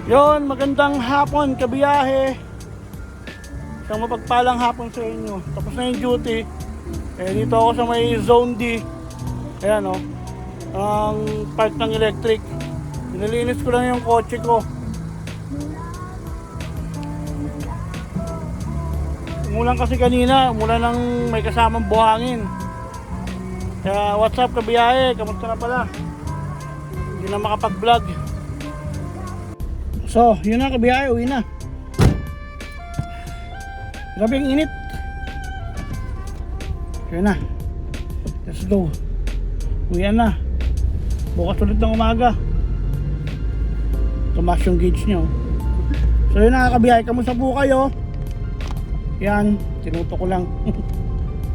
Yon, magandang hapon, kabiyahe. Isang mapagpalang hapon sa inyo. Tapos na yung duty. Dito ako sa may Zone D. Ayan o. Ang park ng electric. Pinalinis ko lang yung kotse ko. Umulan kasi kanina. Umulan ng may kasamang buhangin. Kaya what's up kabiyahe? Kamusta na pala? Hindi na makapag-vlog. So, yun na kabiyahe. Uwi na. Grabe ang init. Yun na. Let's go. Uwian na. Bukas ulit ng umaga. Tumas yung gauge nyo. So yun na kabiyahe. Kamusta po kayo? Yan. Tinuto ko lang.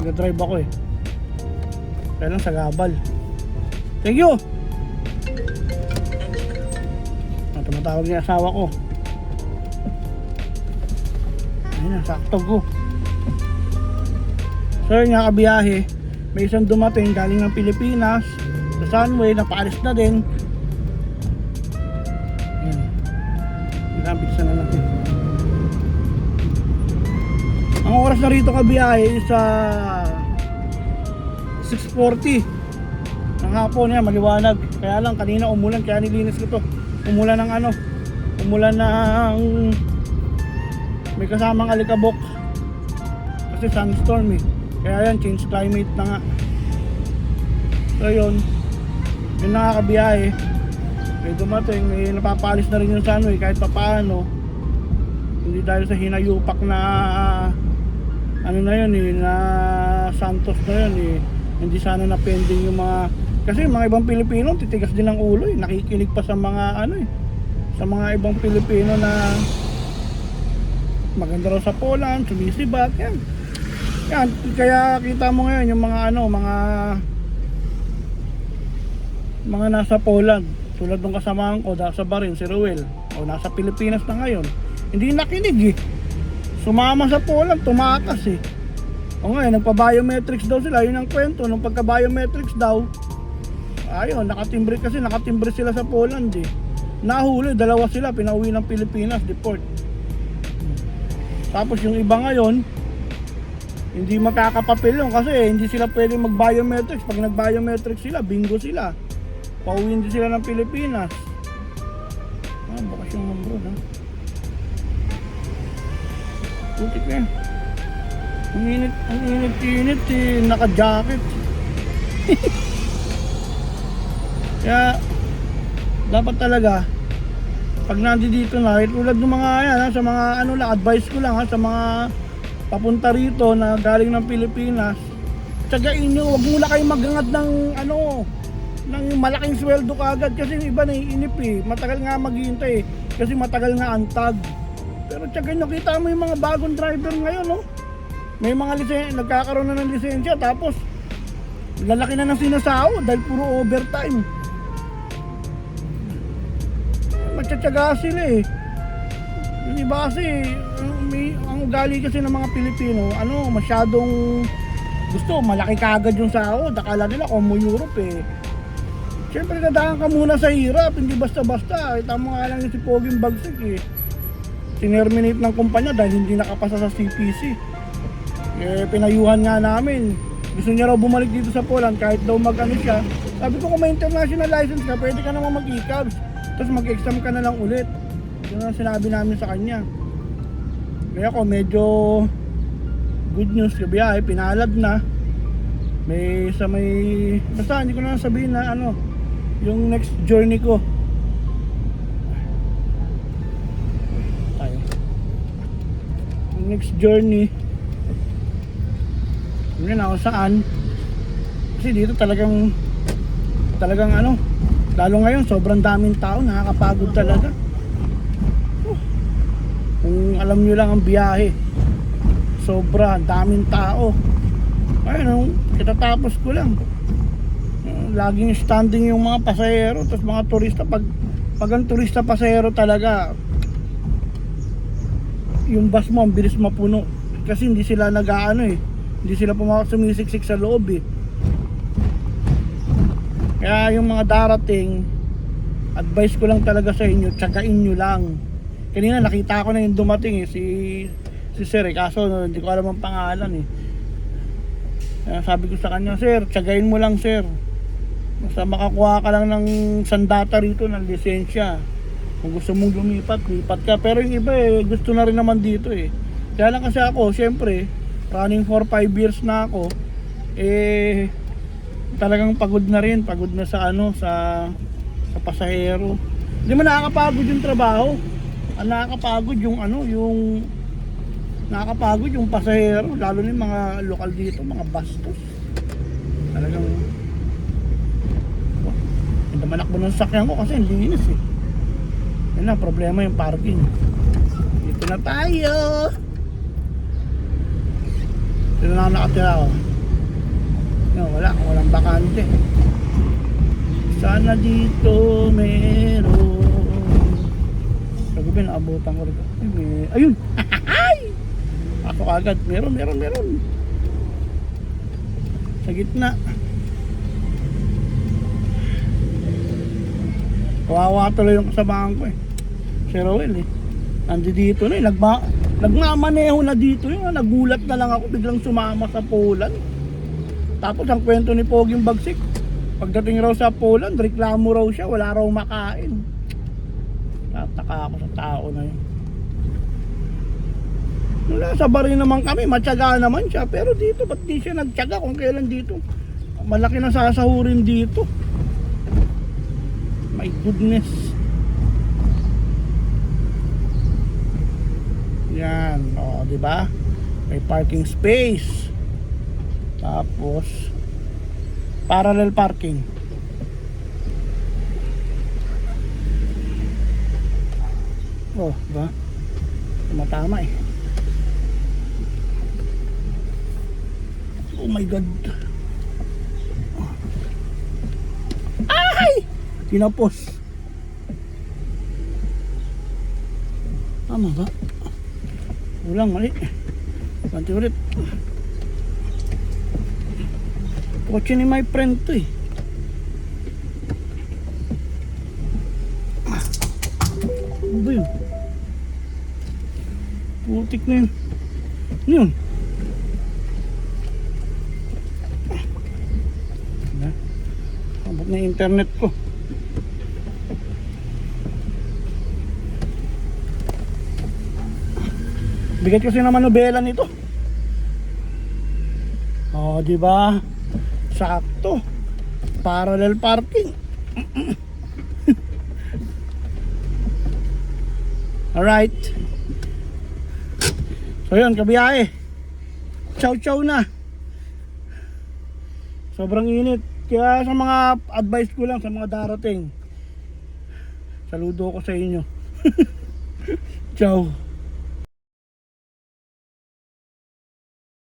Nag-drive ako eh. Kaya lang sa gabal. Thank you. Tumatawag niya asawa ko. Ayun na, sakto ko. So yun nga kabiyahe, may isang dumating galing ng Pilipinas sa Sunway, napaalis na din. Ayan. Nabigsan na natin. Ang oras na rito kabiyahe sa 6:40 ng hapon. Yan, maliwanag. Kaya lang kanina umulan, kaya nilinis ko to. Umulan ng ano, umulan ng may kasamang alikabok kasi sunstorm eh. Kaya yan, change climate na nga. So yun nakakabiyahe. May dumating, may napapalis na rin yung Sunway kahit papaano. Hindi dahil sa hinayupak na ano na yun eh, na Santos na yun eh. Hindi sana na pending yung mga, kasi yung mga ibang Pilipino titigas din ng ulo eh. Nakikinig pa sa mga ano eh, sa mga ibang Pilipino na maganda raw sa Poland, sumisibat yan. Yan, kaya kita mo ngayon yung mga ano, mga nasa Poland, tulad ng kasamahan ko, nasa Barin, si Ruel, o nasa Pilipinas na ngayon, hindi nakinig eh. Sumama sa Poland, tumakas eh. O ngayon, nagpa-biometrics daw sila, yun ang kwento, nung pagka-biometrics daw, ayun, nakatimbre sila sa Poland eh. Nahuli, dalawa sila, pinauwi ng Pilipinas, deport. Tapos yung iba ngayon, hindi makakapapil yun kasi hindi sila pwede mag-biometrics. Pag nag-biometrics sila, bingo sila. Pauwi din sila ng Pilipinas. Bakas yung number ha. Putik na yan. Ang init eh. Naka-jacket. Kaya, dapat talaga, pag nandito na, tulad ng mga yan, ha, sa mga ano lang, advice ko lang ha, sa mga papunta rito na galing ng Pilipinas, tsagain nyo, wag muna kayo maghangad ng ano, ng malaking sweldo kaagad kasi yung iba naiinip eh, matagal nga maghihintay eh, kasi matagal nga antag. Pero tsagain nyo, kita mo yung mga bagong driver ngayon no? May mga nagkakaroon na ng lisensya tapos lalaki na ng sinasahod dahil puro overtime. Magtsatsaga sila eh. Yung iba kasi, ang ugali kasi ng mga Pilipino, ano, masyadong gusto, malaki kagad yung sahod. Akala nila kung mo Europe eh. Siyempre nadaan ka muna sa hirap, hindi basta-basta. Tama nga lang yung si Poging Bagsik eh. Sinerminate ng kumpanya dahil hindi nakapasa sa CPC. Pinayuhan nga namin. Gusto niya raw bumalik dito sa Poland kahit daw mag-ano siya. Sabi ko kung may international license ka, pwede ka naman mag-e-cabs. Tapos mag-exam ka na lang ulit. Yun ang sinabi namin sa kanya. Kaya ako medyo good news kabiyahe, pinalad na. Basta hindi ko na sabihin na ano, yung next journey ko. Yung next journey, hindi na ako saan. Kasi dito talagang ano, lalo ngayon sobrang daming tao, nakakapagod talaga. Kung alam nyo lang ang biyahe, sobra, daming tao. Ayun, kitatapos ko lang. Laging standing yung mga pasahero, tapos mga turista. Pag ang turista pasahero talaga, yung bus mo, ang bilis mapuno. Kasi hindi sila nag-aano eh. Hindi sila sumisiksik sa loob eh. Kaya yung mga darating, advice ko lang talaga sa inyo, tsagain nyo lang. Kanina nakita ko na yung dumating si sir kaso hindi ko alam ang pangalan Kaya sabi ko sa kanya, sir, tsagain mo lang sir. Basta makakuha ka lang ng sandata rito ng lisensya. Kung gusto mong lumipat, lipat ka. Pero yung iba gusto na rin naman dito Kaya lang kasi ako, syempre, running for 5 years na ako, talagang pagod na rin. Pagod na sa sa pasahero. Hindi mo nakakapagod yung trabaho. Ang nakakapagod yung nakakapagod yung pasahero, lalo na yung mga lokal dito, mga bastos. Talagang hindi manakbo ng sakyan ko kasi ang linis Yan lang, problema yung parking. Dito na tayo. Dito na nakatira walang bakante. Sana dito meron. Sa gabi naabutan ko rito. Ayun! Ako agad, meron sa gitna. Kawawa tuloy yung kasamahan ko si Roel nandito na nagmamaneho na dito nagulat na lang ako, biglang sumama sa Poland. Tapos ang kwento ni Poging Bagsik, pagdating raw sa Poland, reklamo raw siya, wala raw makain. Tataka ako sa tao na yun. Nasa bari naman kami, matyaga naman siya. Pero dito, ba't di siya nagtyaga kung kailan dito? Malaki na sasahurin dito. My goodness. Yan, di ba? May parking space. Tapos parallel parking. Diba? Tumatama Oh my God. Ay! Tinapos. Tama ba? Ulang, mali. Ganti ulit. Kotse ni my friend to Ano ba yun? Putik na yun. Ano yun? Abot na yung internet ko. Bigat kasi naman nobela nito. Di ba? Sakto. Parallel parking. Alright. So yun, kabiyahe. Chow na. Sobrang init. Kaya sa mga advice ko lang sa mga darating, saludo ko sa inyo. Ciao.